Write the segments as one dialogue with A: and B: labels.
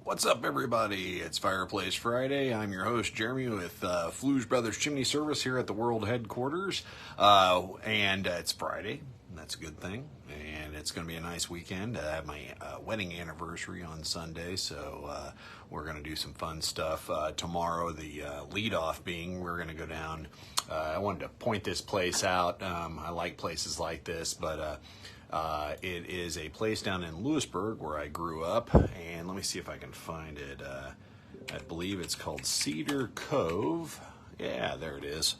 A: What's up, everybody? It's Fireplace Friday. I'm your host, Jeremy, with Fluge Brothers Chimney Service here at the World Headquarters. And it's Friday. That's a good thing. And it's going to be a nice weekend. I have my wedding anniversary on Sunday, so we're going to do some fun stuff. Tomorrow, the lead-off being we're going to go down. I wanted to point this place out. I like places like this, but it is a place down in Lewisburg where I grew up, and let me see if I can find it. I believe it's called Cedar Cove. Yeah, there it is.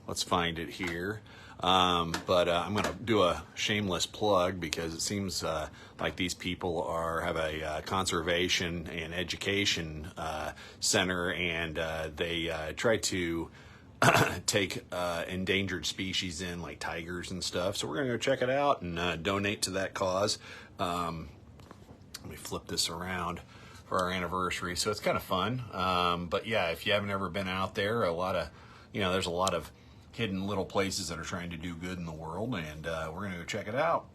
A: Let's find it here. But I'm going to do a shameless plug because it seems like these people have a conservation and education center, and they try to take endangered species in, like tigers and stuff. So we're going to go check it out and donate to that cause. Let me flip this around for our anniversary. So it's kind of fun. But yeah, if you haven't ever been out there, there's a lot of hidden little places that are trying to do good in the world, and we're going to go check it out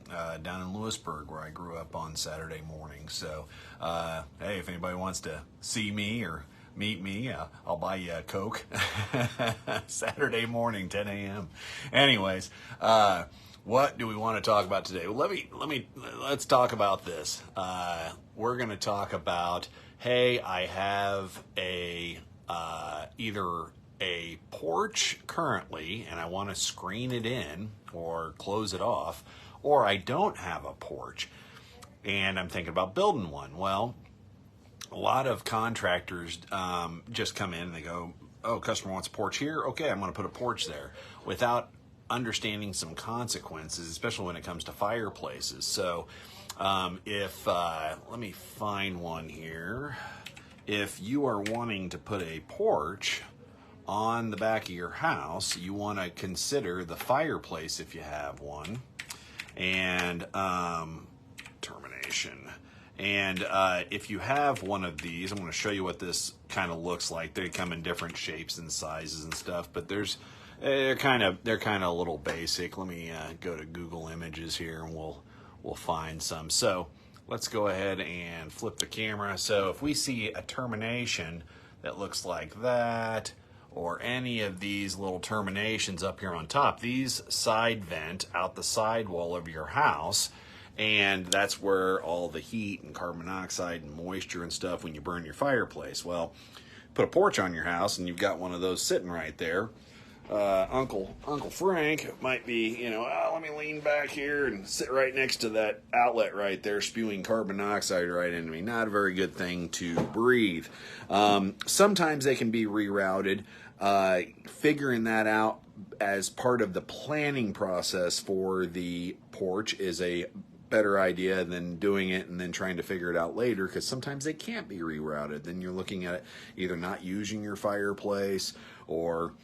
A: down in Lewisburg, where I grew up on Saturday morning. So, hey, if anybody wants to see me or meet me, I'll buy you a Coke. Saturday morning, 10 a.m. Anyways, what do we want to talk about today? Well, let's talk about this. We're going to talk about, hey, I have either a porch currently and I want to screen it in or close it off, or I don't have a porch and I'm thinking about building one. Well, a lot of contractors just come in and they go, oh, customer wants a porch here. Okay, I'm going to put a porch there, without understanding some consequences, especially when it comes to fireplaces. So let me find one here. If you are wanting to put a porch on the back of your house, you want to consider the fireplace if you have one, and termination. And if you have one of these, I'm going to show you what this kind of looks like. They come in different shapes and sizes and stuff, but they're kind of a little basic. Let me go to Google Images here, and we'll find some. So let's go ahead and flip the camera. So if we see a termination that looks like that, or any of these little terminations up here on top, these side vent out the sidewall of your house, and that's where all the heat and carbon monoxide and moisture and stuff when you burn your fireplace. Well, put a porch on your house and you've got one of those sitting right there. Uncle Frank might be, let me lean back here and sit right next to that outlet right there, spewing carbon monoxide right into me. Not a very good thing to breathe. Sometimes they can be rerouted. Figuring that out as part of the planning process for the porch is a better idea than doing it and then trying to figure it out later, because sometimes they can't be rerouted. Then you're looking at either not using your fireplace, or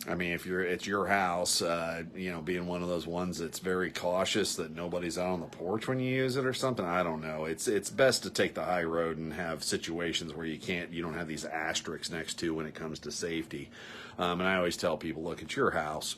A: if it's your house, being one of those ones that's very cautious that nobody's out on the porch when you use it or something. I don't know. It's best to take the high road and have situations where you don't have these asterisks next to when it comes to safety. And I always tell people, look, it's your house.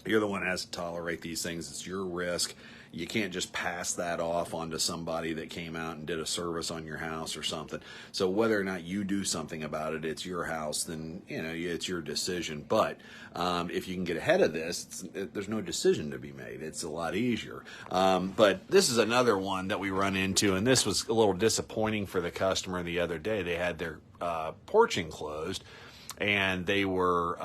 A: You're the one that has to tolerate these things. It's your risk. You can't just pass that off onto somebody that came out and did a service on your house or something. So whether or not you do something about it, it's your house, then, it's your decision. But if you can get ahead of this, there's no decision to be made. It's a lot easier. But this is another one that we run into, and this was a little disappointing for the customer the other day. They had their porch enclosed, and they were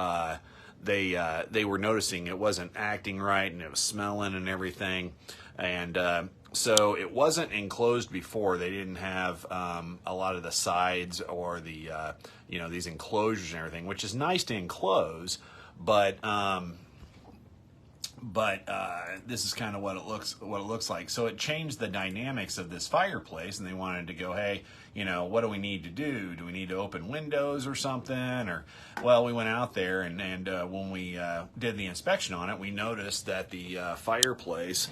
A: noticing it wasn't acting right, and it was smelling and everything. And so it wasn't enclosed before. They didn't have a lot of the sides or the these enclosures and everything, which is nice to enclose, but this is kind of what it looks like. So it changed the dynamics of this fireplace, and they wanted to go, hey, what do we need to do? Do we need to open windows or something? Well, we went out there, and when we did the inspection on it, we noticed that the fireplace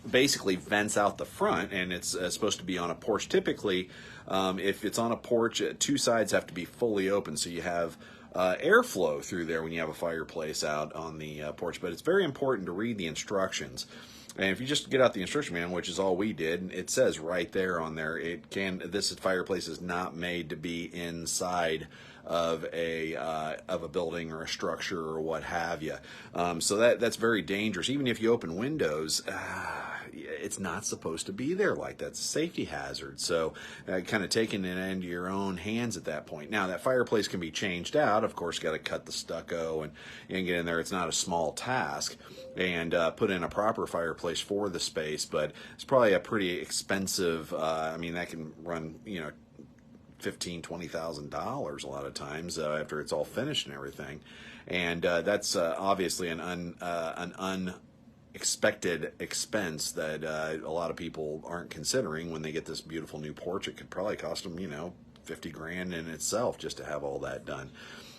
A: basically vents out the front, and it's supposed to be on a porch. Typically, if it's on a porch, two sides have to be fully open, so you have airflow through there when you have a fireplace out on the porch. But it's very important to read the instructions. And if you just get out the instruction manual, which is all we did, it says right there on there, this fireplace is not made to be inside of a building or a structure or what have you. So that's very dangerous. Even if you open windows, it's not supposed to be there like that. It's a safety hazard. So kind of taking it into your own hands at that point. Now, that fireplace can be changed out. Of course, got to cut the stucco and get in there. It's not a small task. And put in a proper fireplace for the space, but it's probably a pretty expensive, I mean, that can run, $15,000-$20,000 a lot of times after it's all finished and everything. And that's obviously an unexpected expense that a lot of people aren't considering when they get this beautiful new porch. It could probably cost them, 50 grand in itself just to have all that done.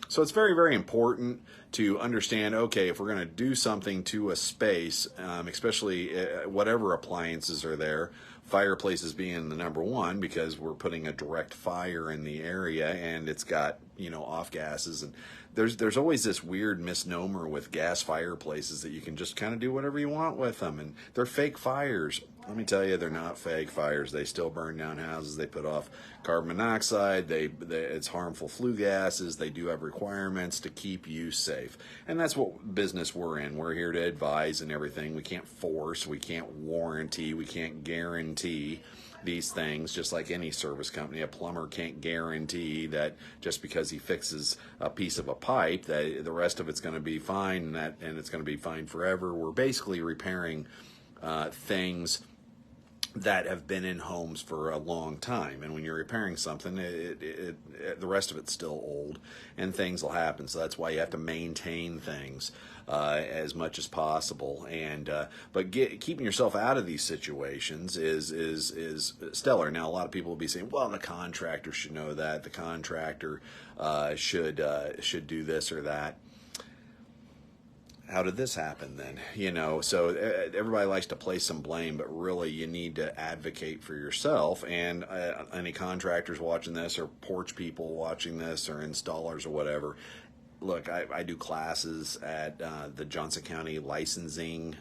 A: So it's very, very important to understand, okay, if we're going to do something to a space, especially whatever appliances are there, fireplaces being the number one, because we're putting a direct fire in the area and it's got, off gases. And there's always this weird misnomer with gas fireplaces that you can just kind of do whatever you want with them. And they're fake fires. Let me tell you, they're not fake fires. They still burn down houses. They put off carbon monoxide. It's harmful flue gases. They do have requirements to keep you safe. And that's what business we're in. We're here to advise and everything. We can't force. We can't warranty. We can't guarantee these things, just like any service company. A plumber can't guarantee that just because he fixes a piece of a pipe that the rest of it's going to be fine and it's going to be fine forever. We're basically repairing things that have been in homes for a long time, and when you're repairing something, the rest of it's still old, and things will happen. So that's why you have to maintain things as much as possible. And but keeping yourself out of these situations is stellar. Now, a lot of people will be saying, "Well, the contractor should know that. The contractor should do this or that." How did this happen then? So everybody likes to place some blame, but really you need to advocate for yourself. And any contractors watching this, or porch people watching this, or installers or whatever, look, I do classes at the Johnson County licensing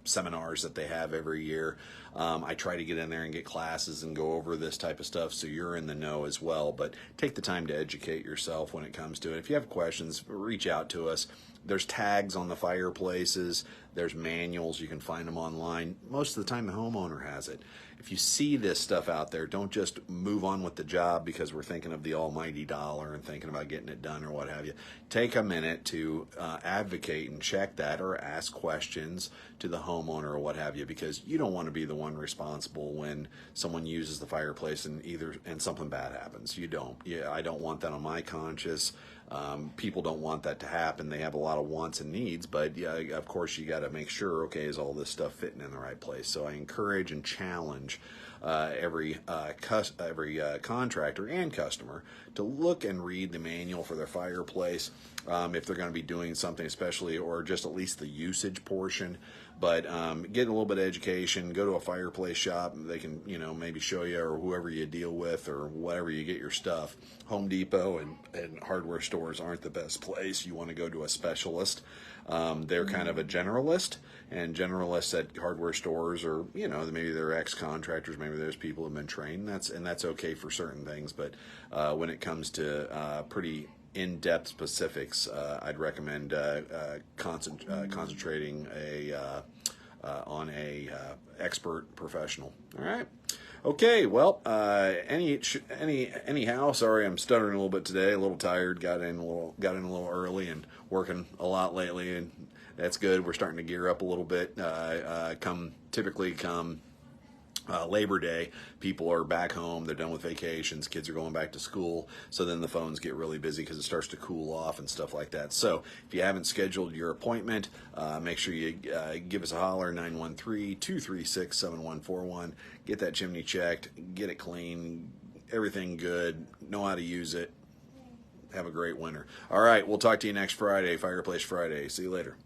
A: seminars that they have every year. I try to get in there and get classes and go over this type of stuff so you're in the know as well. But take the time to educate yourself when it comes to it. If you have questions, reach out to us. There's tags on the fireplaces. There's manuals. You can find them online. Most of the time, the homeowner has it. If you see this stuff out there, don't just move on with the job because we're thinking of the almighty dollar and thinking about getting it done or what have you. Take a minute to advocate and check that, or ask questions to the homeowner or what have you, because you don't want to be the one responsible when someone uses the fireplace and something bad happens. You don't. Yeah, I don't want that on my conscience. People don't want that to happen. They have a lot of wants and needs, but yeah, of course you got to make sure, okay, is all this stuff fitting in the right place? So I encourage and challenge every contractor and customer to look and read the manual for their fireplace if they're going to be doing something especially, or just at least the usage portion. But get a little bit of education, go to a fireplace shop, they can maybe show you, or whoever you deal with or whatever you get your stuff. Home Depot and hardware stores aren't the best place. You want to go to a specialist. They're kind of a generalist, and generalists at hardware stores, or maybe they're ex-contractors, maybe there's people who have been trained. That's okay for certain things, but when it comes to pretty in-depth specifics, I'd recommend concentrating on a expert professional. All right. Okay. Well, anyhow, sorry, I'm stuttering a little bit today. A little tired. Got in a little early and working a lot lately, and that's good. We're starting to gear up a little bit. Typically come Labor Day, people are back home, they're done with vacations, kids are going back to school, so then the phones get really busy because it starts to cool off and stuff like that. So if you haven't scheduled your appointment, make sure you give us a holler, 913-236-7141. Get that chimney checked, get it clean, everything good, know how to use it. Have a great winter. All right, we'll talk to you next Friday, Fireplace Friday. See you later.